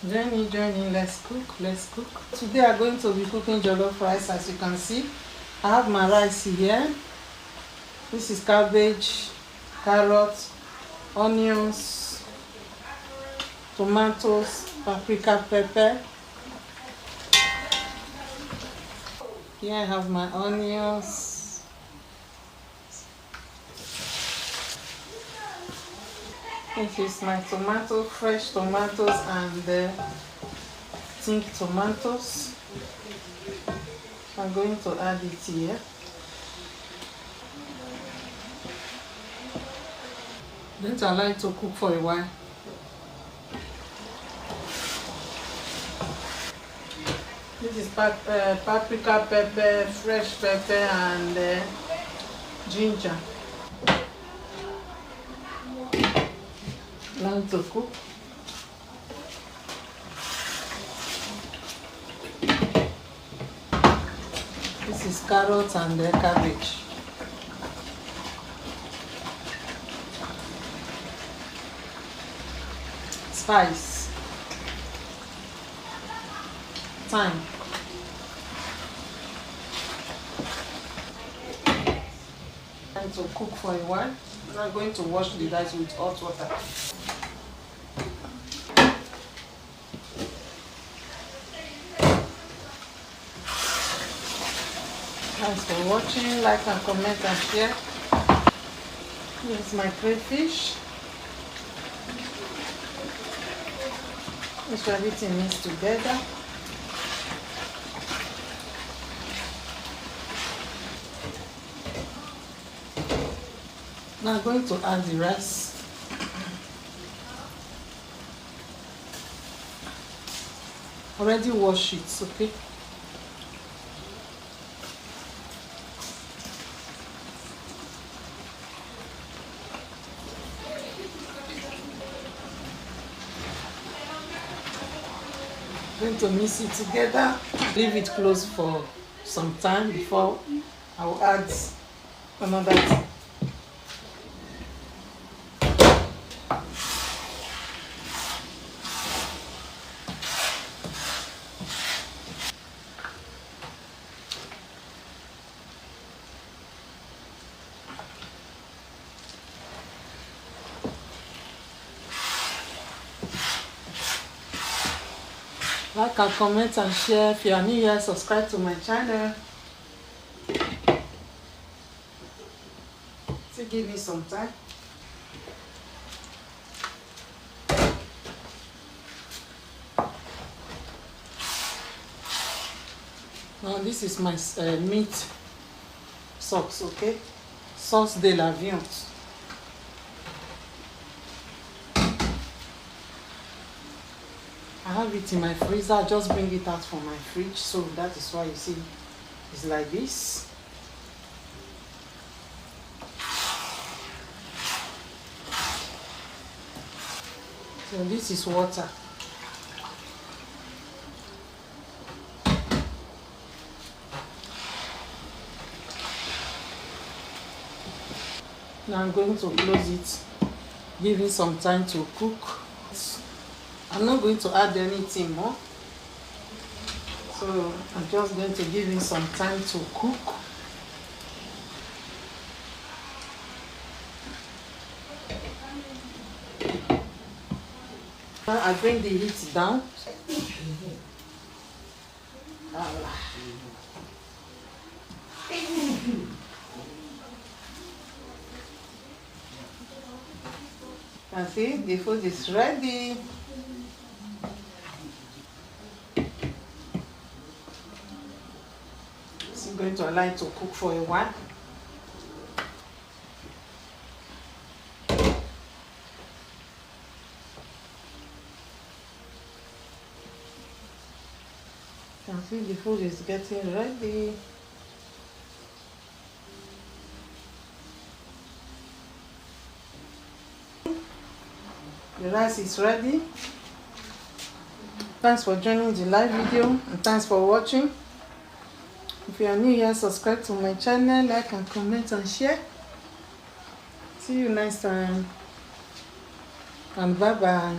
Join in, let's cook. Today I'm going to be cooking jollof rice. As you can see, I have my rice here. This is cabbage, carrots, onions, tomatoes, paprika, pepper. Here I have my onions. This is my tomato, fresh tomatoes and pink tomatoes. I'm going to add it here. Don't allow it to cook for a while. This is paprika, pepper, fresh pepper and ginger. Now to cook. This is carrots and cabbage. Spice. Thyme. And to cook for a while. I'm going to wash the rice with hot water. Thanks for watching. Like and comment and share. Here's my crayfish. Make sure everything mixed together. Now I'm going to add the rice. Already wash it, okay? Going to mix it together. Leave it close for some time before I will add another thing. Like and comment and share. If you are new here, subscribe to my channel. So give me some time. Now this is my meat sauce, okay? Sauce de la viande. I have it in my freezer. I just bring it out from my fridge, so that is why you see it's like this. So this is water. Now I'm going to close it, give it some time to cook. I'm not going to add anything more, so I'm just going to give it some time to cook. Now I bring the heat down. And see, the food is ready. I'm going to allow it to cook for a while. You can see the food is getting ready. The rice is ready. Thanks for joining the live video and thanks for watching. If you are new here, subscribe to my channel, like and comment and share. See you next time and bye bye.